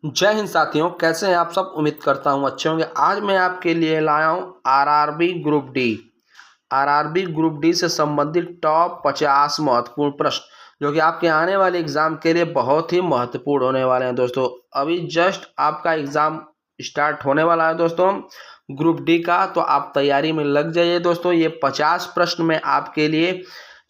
जय हिंद साथियों, कैसे हैं आप सब। उम्मीद करता हूं अच्छे होंगे। आज मैं आपके लिए लाया हूं RRB group D. RRB group D से संबंधित टॉप 50 महत्वपूर्ण प्रश्न जो कि आपके आने वाले एग्जाम के लिए बहुत ही महत्वपूर्ण होने वाले हैं। दोस्तों अभी जस्ट आपका एग्जाम स्टार्ट होने वाला है दोस्तों ग्रुप डी का, तो आप तैयारी में लग जाइए दोस्तों। ये 50 प्रश्न मैं आपके लिए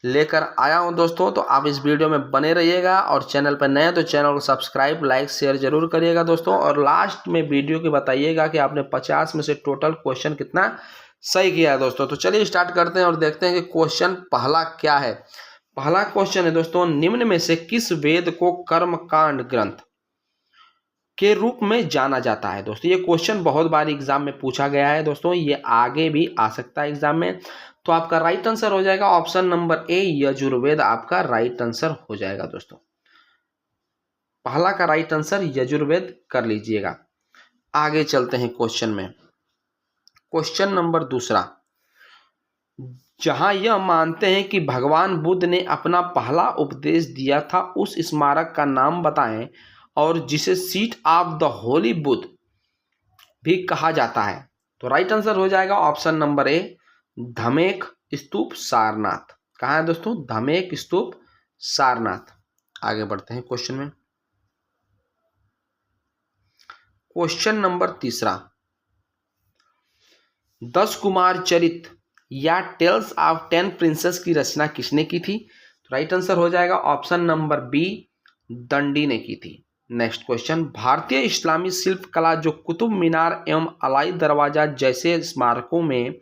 लेकर आया हूं दोस्तों, तो आप इस वीडियो में बने रहिएगा। और चैनल पर नए हैं तो चैनल को सब्सक्राइब, लाइक, शेयर जरूर करिएगा दोस्तों। और लास्ट में वीडियो की बताइएगा कि आपने 50 में से टोटल क्वेश्चन कितना सही किया है दोस्तों। तो चलिए स्टार्ट करते हैं और देखते हैं कि क्वेश्चन पहला क्या है। पहला क्वेश्चन है दोस्तों, निम्न में से किस वेद को कर्मकांड ग्रंथ के रूप में जाना जाता है। दोस्तों ये क्वेश्चन बहुत बार एग्जाम में पूछा गया है दोस्तों, ये आगे भी आ सकता है एग्जाम में। तो आपका राइट आंसर हो जाएगा ऑप्शन नंबर ए, यजुर्वेद आपका राइट आंसर हो जाएगा दोस्तों। पहला का राइट आंसर यजुर्वेद कर लीजिएगा। आगे चलते हैं क्वेश्चन में। क्वेश्चन नंबर दूसरा, जहां यह मानते हैं कि भगवान बुद्ध ने अपना पहला उपदेश दिया था उस स्मारक का नाम बताएं और जिसे seat of the Holi Buddha भी कहा जाता है। तो राइट आंसर हो जाएगा ऑप्शन नंबर ए, धमेक स्तूप सारनाथ। कहाँ है दोस्तों? धमेक स्तूप सारनाथ। आगे बढ़ते हैं क्वेश्चन में। क्वेश्चन नंबर तीसरा, 10 कुमार चरित या टेल्स ऑफ 10 प्रिंसेस की रचना किसने की थी? तो राइट आंसर हो जाएगा ऑप्शन नंबर बी, दंडी ने की थी। नेक्स्ट क्वेश्चन, भारतीय इस्लामी शिल्प कला जो कुतुब मीनार एवं अलाई दरवाजा जैसे स्मारकों में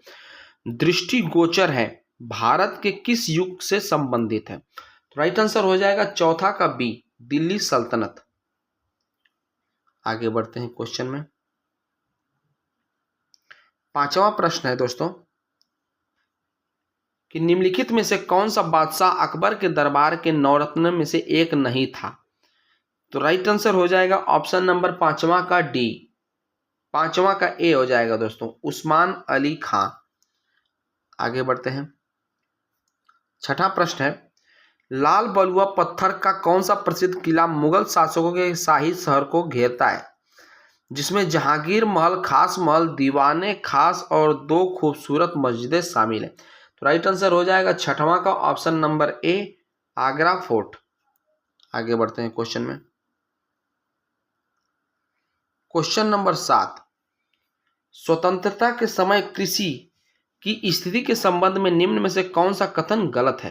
दृष्टिगोचर है, भारत के किस युग से संबंधित है? तो राइट आंसर हो जाएगा चौथा का बी, दिल्ली सल्तनत। आगे बढ़ते हैं क्वेश्चन में। पांचवा प्रश्न है दोस्तों कि निम्नलिखित में से कौन सा बादशाह अकबर के दरबार के नवरत्न में से एक नहीं था? तो राइट आंसर हो जाएगा ऑप्शन नंबर पांचवा का डी, पांचवा का ए हो जाएगा दोस्तों, उस्मान अली खां। आगे बढ़ते हैं। छठा प्रश्न है, लाल बलुआ पत्थर का कौन सा प्रसिद्ध किला मुगल शासकों के शाही शहर को घेरता है, जिसमें जहांगीर महल, खास महल, दीवाने खास और 2 खूबसूरत मस्जिदें शामिल है? तो राइट आंसर हो जाएगा छठवां का option number A, Agra fort. आगे बढ़ते हैं क्वेश्चन में। क्वेश्चन नंबर 7, स्वतंत्रता के समय कृषि की स्थिति के संबंध में निम्न में से कौन सा कथन गलत है?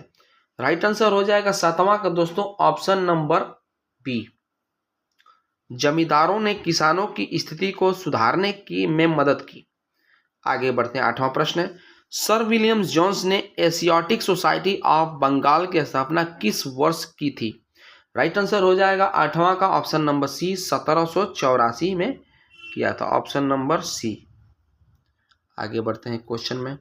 राइट आंसर हो जाएगा सातवां का दोस्तों ऑप्शन नंबर बी, जमींदारों ने किसानों की स्थिति को सुधारने की में मदद की। आगे बढ़ते हैं। आठवां प्रश्न है, सर विलियम जोन्स ने एशियाटिक सोसाइटी ऑफ बंगाल की स्थापना किस वर्ष की थी? राइट आंसर हो जाएगा आठवां का ऑप्शन नंबर सी, 1784 में किया था, ऑप्शन नंबर सी। आगे बढ़ते हैं क्वेश्चन में।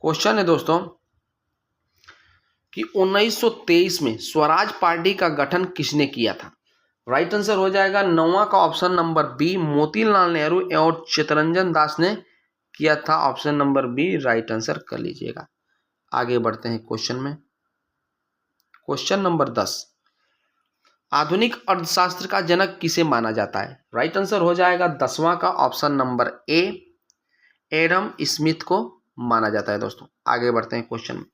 क्वेश्चन है दोस्तों कि 1923 में स्वराज पार्टी का गठन किसने किया था? राइट आंसर हो जाएगा नौवां का option number B, Motilal Nehru एवं चित्तरंजन दास ने किया था, option number B right answer कर लीजिएगा। आगे बढ़ते हैं क्वेश्चन में। क्वेश्चन नंबर 10, आधुनिक अर्थशास्त्र का जनक किसे माना जाता है? राइट आंसर हो जाएगा 10वां का option number A, Adam Smith को माना जाता है दोस्तों। आगे बढ़ते हैं क्वेश्चन में।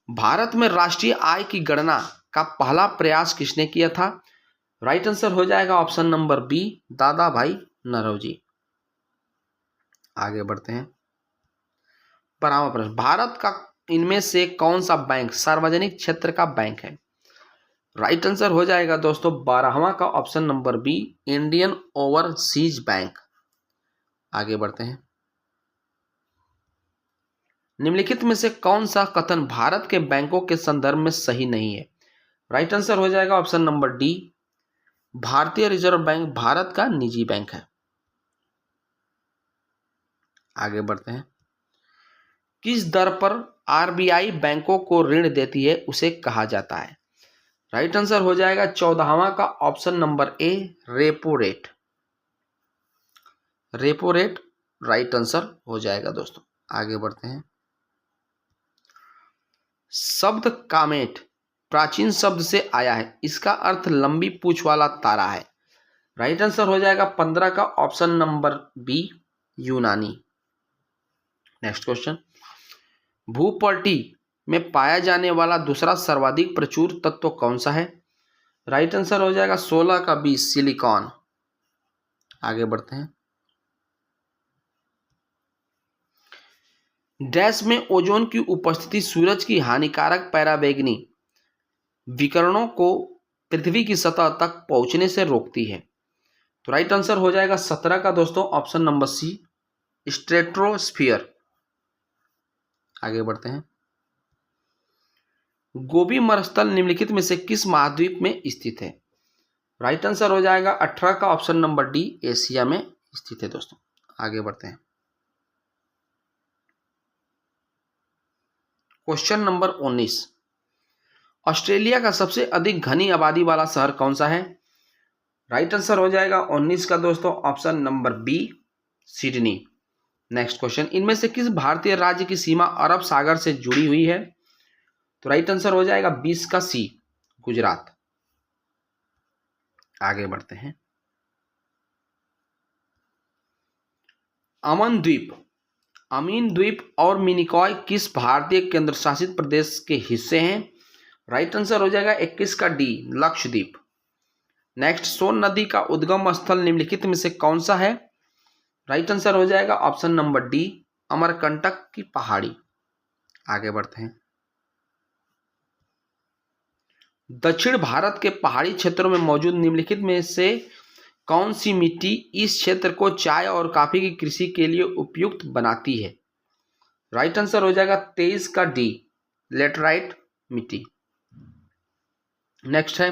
भारत में राष्ट्रीय आय की गणना का पहला प्रयास किसने किया था? राइट आंसर हो जाएगा ऑप्शन नंबर बी, दादा भाई नौरोजी। आगे बढ़ते हैं। 12वां प्रश्न, भारत का इनमें से कौन सा बैंक सार्वजनिक क्षेत्र का बैंक है? राइट आंसर हो जाएगा दोस्तों 12वां का option number B, Indian Overseas Bank. आगे बढ़ते हैं। निम्नलिखित में से कौन सा कथन भारत के बैंकों के संदर्भ में सही नहीं है? राइट आंसर हो जाएगा ऑप्शन नंबर डी, भारतीय रिजर्व बैंक भारत का निजी बैंक है। आगे बढ़ते हैं। किस दर पर आरबीआई बैंकों को ऋण देती है उसे कहा जाता है? राइट आंसर हो जाएगा 14वां का option number A, repo rate. Repo rate right answer हो जाएगा दोस्तों। आगे बढ़ते हैं। शब्द कामेट प्राचीन शब्द से आया है, इसका अर्थ लंबी पूंछ वाला तारा है। राइट आंसर हो जाएगा 15 का ऑप्शन नंबर बी, यूनानी। नेक्स्ट क्वेश्चन, भूपटल में पाया जाने वाला दूसरा सर्वाधिक प्रचुर तत्व कौन सा है? राइट आंसर हो जाएगा 16 का बी, सिलिकॉन। आगे बढ़ते हैं। डैश में ओजोन की उपस्थिति सूरज की हानिकारक पराबैंगनी विकिरणों को पृथ्वी की सतह तक पहुंचने से रोकती है। तो राइट आंसर हो जाएगा 17 का दोस्तों ऑप्शन नंबर सी, स्ट्रेटोस्फीयर। आगे बढ़ते हैं। गोबी मरुस्थल निम्नलिखित में से किस महाद्वीप में स्थित है? राइट आंसर हो जाएगा 18 का ऑप्शन नंबर डी, एशिया में स्थित है दोस्तों। आगे बढ़ते हैं। क्वेश्चन नंबर 19, ऑस्ट्रेलिया का सबसे अधिक घनी आबादी वाला शहर कौन सा है? राइट आंसर हो जाएगा 19 का दोस्तों option number B, Sydney. Next question, इनमें से किस भारतीय राज्य की सीमा अरब सागर से जुड़ी हुई है? तो राइट आंसर हो जाएगा 20 का सी, गुजरात। आगे बढ़ते हैं। अमीन द्वीप और मिनिकॉय किस भारतीय केंद्र शासित प्रदेश के हिस्से हैं? राइट आंसर हो जाएगा 21 का डी, लक्षद्वीप। नेक्स्ट, सोन नदी का उद्गम स्थल निम्नलिखित में से कौन सा है? राइट आंसर हो जाएगा ऑप्शन नंबर डी, अमरकंटक की पहाड़ी। आगे बढ़ते हैं। दक्षिण भारत के पहाड़ी क्षेत्रों में मौजूद निम्नलिखित में से कौन सी मिट्टी इस क्षेत्र को चाय और कॉफी की कृषि के लिए उपयुक्त बनाती है? राइट आंसर हो जाएगा 23 का डी, लेटराइट मिट्टी। नेक्स्ट है,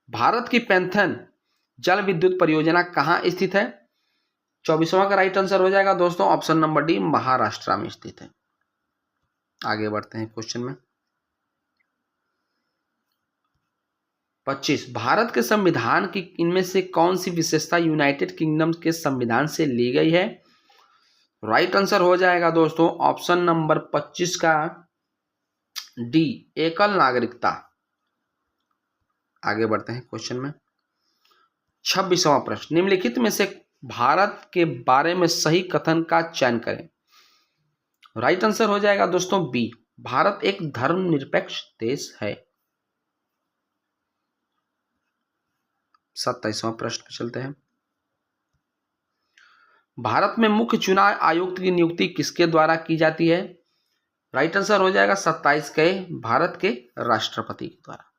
भारत की पैंथन जल विद्युत परियोजना कहां स्थित है? 24वां का राइट आंसर हो जाएगा दोस्तों ऑप्शन नंबर डी, महाराष्ट्र में स्थित है। आगे बढ़ते हैं क्वेश्चन में। 25, भारत के संविधान की इनमें से कौन सी विशेषता यूनाइटेड किंगडम के संविधान से ली गई है? राइट आंसर हो जाएगा दोस्तों ऑप्शन नंबर 25 का डी, एकल नागरिकता। आगे बढ़ते हैं क्वेश्चन में। 26वां प्रश्न, निम्नलिखित में से भारत के बारे में सही कथन का चयन करें। राइट आंसर हो जाएगा दोस्तों बी, भारत एक धर्मनिरपेक्ष देश है। 27वां प्रश्न पे चलते हैं। भारत में मुख्य चुनाव आयुक्त की नियुक्ति किसके द्वारा की जाती है? राइट आंसर हो जाएगा 27 के, भारत के राष्ट्रपति के द्वारा।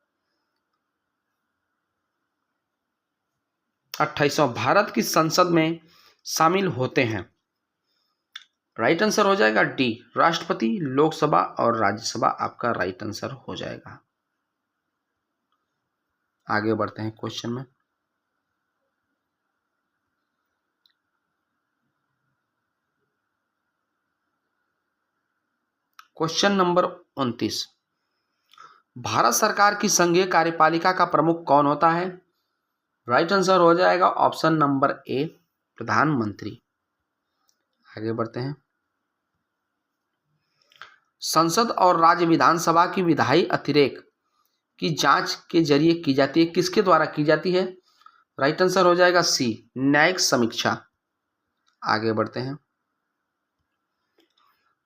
28वां, भारत की संसद में शामिल होते हैं। राइट आंसर हो जाएगा डी, राष्ट्रपति, लोकसभा और राज्यसभा आपका राइट आंसर हो जाएगा। आगे बढ़ते हैं क्वेश्चन में। क्वेश्चन नंबर 29, भारत सरकार की संघीय कार्यपालिका का प्रमुख कौन होता है? राइट आंसर हो जाएगा ऑप्शन नंबर ए, प्रधानमंत्री। आगे बढ़ते हैं। संसद और राज्य विधानसभा की विधायी अतिरेक की जांच के जरिए की जाती है, किसके द्वारा की जाती है? राइट आंसर हो जाएगा सी, न्यायिक समीक्षा। आगे बढ़ते हैं।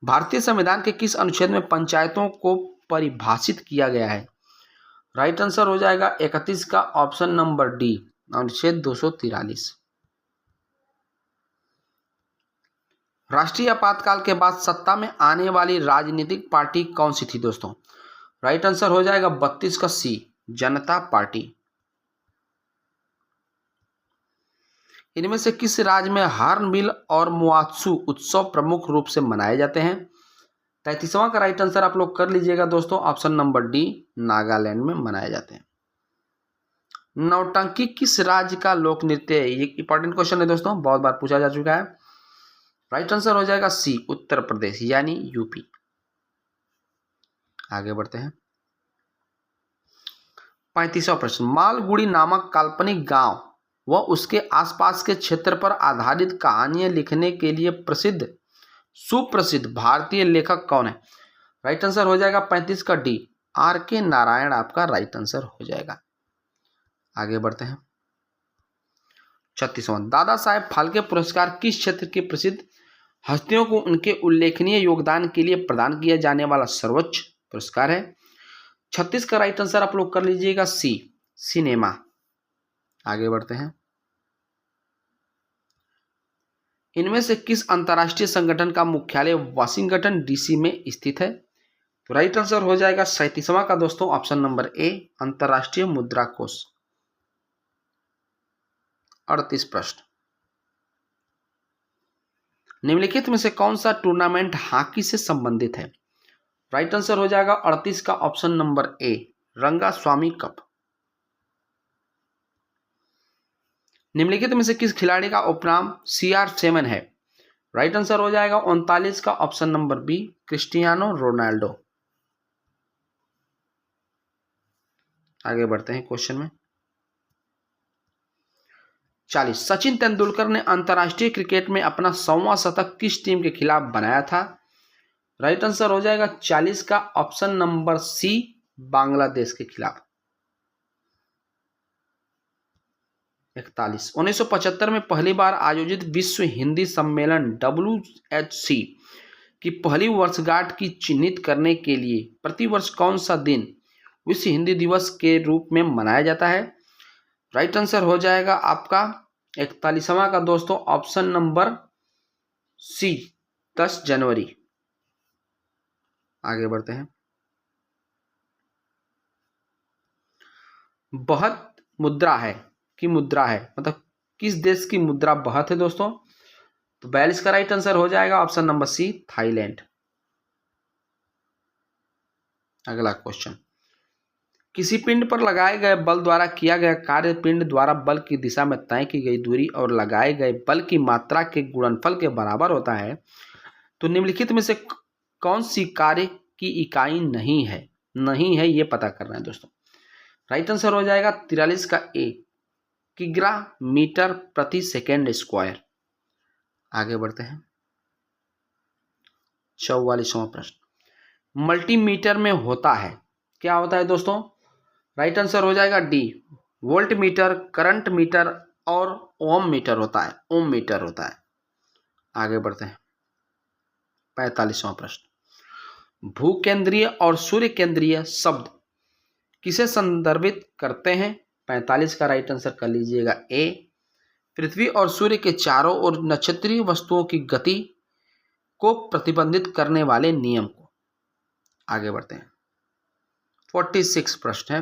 भारतीय संविधान के किस अनुच्छेद में पंचायतों को परिभाषित किया गया है? राइट आंसर हो जाएगा 31 का ऑप्शन नंबर डी, अनुच्छेद 243। राष्ट्रीय आपातकाल के बाद सत्ता में आने वाली राजनीतिक पार्टी कौन सी थी दोस्तों? राइट आंसर हो जाएगा 32 का सी, जनता पार्टी। इनमें से किस राज्य में हार्नबिल और मुआत्सु उत्सव प्रमुख रूप से मनाए जाते हैं? 33वां का राइट आंसर आप लोग कर लीजिएगा दोस्तों ऑप्शन नंबर डी, नागालैंड में मनाए जाते हैं। नौटंकी किस राज्य का लोक नृत्य है? ये इंपॉर्टेंट क्वेश्चन है दोस्तों, बहुत बार पूछा जा चुका है। राइट आंसर हो जाएगा सी, उत्तर प्रदेश यानी यूपी। आगे बढ़ते हैं। 35वां प्रश्न, मालगुड़ी नामक काल्पनिक गांव व उसके आसपास के क्षेत्र पर आधारित कहानियां लिखने के लिए सुप्रसिद्ध भारतीय लेखक कौन है? राइट आंसर हो जाएगा 35 का डी, R.K. नारायण आपका राइट आंसर हो जाएगा। आगे बढ़ते हैं। 36वां, दादा साहेब फाल्के पुरस्कार किस क्षेत्र के प्रसिद्ध हस्तियों को उनके उल्लेखनीय योगदान के लिए प्रदान किया जाने वाला सर्वोच्च पुरस्कार है? 36 का राइट आंसर आप लोग कर लीजिएगा सी, सिनेमा। आगे बढ़ते हैं। इनमें से किस अंतर्राष्ट्रीय संगठन का मुख्यालय वाशिंगटन डीसी में स्थित है? तो राइट आंसर हो जाएगा 37वां का दोस्तों ऑप्शन नंबर ए, अंतर्राष्ट्रीय मुद्रा कोष। 38 प्रश्न, निम्नलिखित में से कौन सा टूर्नामेंट हॉकी से संबंधित है? राइट आंसर हो जाएगा 38 का option number A, Rangaswamy cup. निम्नलिखित में से किस खिलाड़ी का उपनाम CR7 है? राइट आंसर हो जाएगा 39 का option number B, Cristiano Ronaldo. आगे बढ़ते हैं क्वेश्चन में। 40, सचिन तेंदुलकर ने अंतर्राष्ट्रीय क्रिकेट में अपना 100वां शतक किस टीम के खिलाफ बनाया था? राइट आंसर हो जाएगा 40 का ऑप्शन नंबर सी, बांग्लादेश के खिलाफ। 41, 1975 में पहली बार आयोजित विश्व हिंदी सम्मेलन WHC की पहली वर्षगांठ की चिन्हित करने के लिए प्रतिवर्ष कौन सा दिन विश्व हिंदी दिवस के रूप में मनाया जाता है? राइट आंसर हो जाएगा आपका 41वां का दोस्तों ऑप्शन नंबर सी, 10 जनवरी। आगे बढ़ते हैं। बहुत मुद्रा है कि मुद्रा है, मतलब किस देश की मुद्रा बहुत है दोस्तों? तो 42 का राइट आंसर हो जाएगा ऑप्शन नंबर सी, थाईलैंड। अगला क्वेश्चन, किसी पिंड पर लगाए गए बल द्वारा किया गया कार्य पिंड द्वारा बल की दिशा में तय की गई दूरी और लगाए गए बल की मात्रा के गुणनफल के बराबर होता है। तो निम्नलिखित में से कौन सी कार्य की इकाई नहीं है ये पता करना है दोस्तों। राइट आंसर हो जाएगा 43 का ए, किग्रा मीटर प्रति सेकेंड स्क्वायर। आगे बढ़ते हैं। 44वां प्रश्न, मल्टीमीटर में होता है, क्या होता है दोस्तों? राइट आंसर हो जाएगा D, volt meter, current meter और ओम मीटर होता है। आगे बढ़ते हैं। 45वां प्रश्न, भूकेंद्रीय और सूर्य केंद्रीय शब्द किसे संदर्भित करते हैं? 45 का राइट आंसर कर लीजिएगा ए, पृथ्वी और सूर्य के चारों ओर नक्षत्रीय वस्तुओं की गति को प्रतिबंधित करने वाले नियम को। आगे बढ़ते हैं। 46 प्रश्न है,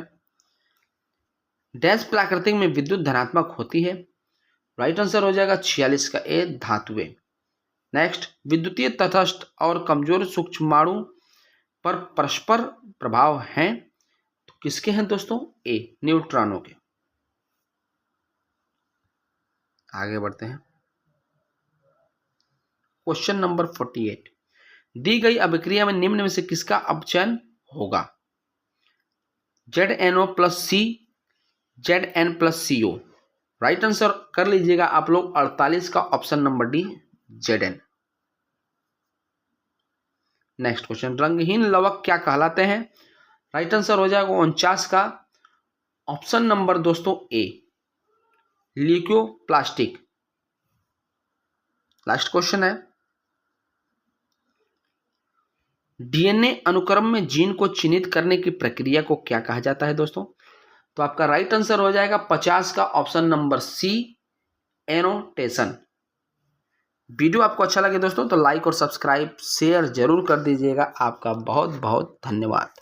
डैश प्राकृतिक में विद्युत धनात्मक होती है? राइट आंसर हो जाएगा 46 का ए, धातुएं। नेक्स्ट, विद्युतीय तटस्थ और कमजोर सूक्ष्माणु पर परस्पर प्रभाव हैं, तो किसके हैं दोस्तों? ए, न्यूट्रॉनों के। आगे बढ़ते हैं। क्वेश्चन नंबर 48, दी गई अभिक्रिया में निम्न में से किसका अपचयन होगा? ZNO plus C, Zn plus CO। Right answer कर लीजिएगा आप लोग 48 का option number D, Zn। Next question, रंगहीन लवक क्या कहलाते हैं? राइट आंसर हो जाएगा 49 का ऑप्शन नंबर दोस्तों ए, ल्यूकोप्लास्टिक। लास्ट क्वेश्चन है, DNA अनुक्रम में जीन को चिन्हित करने की प्रक्रिया को क्या कहा जाता है दोस्तों? तो आपका राइट आंसर हो जाएगा 50 का option number C, annotation. Video आपको अच्छा लगे दोस्तों तो लाइक और सब्सक्राइब शेयर जरूर कर दीजिएगा। आपका बहुत बहुत धन्यवाद।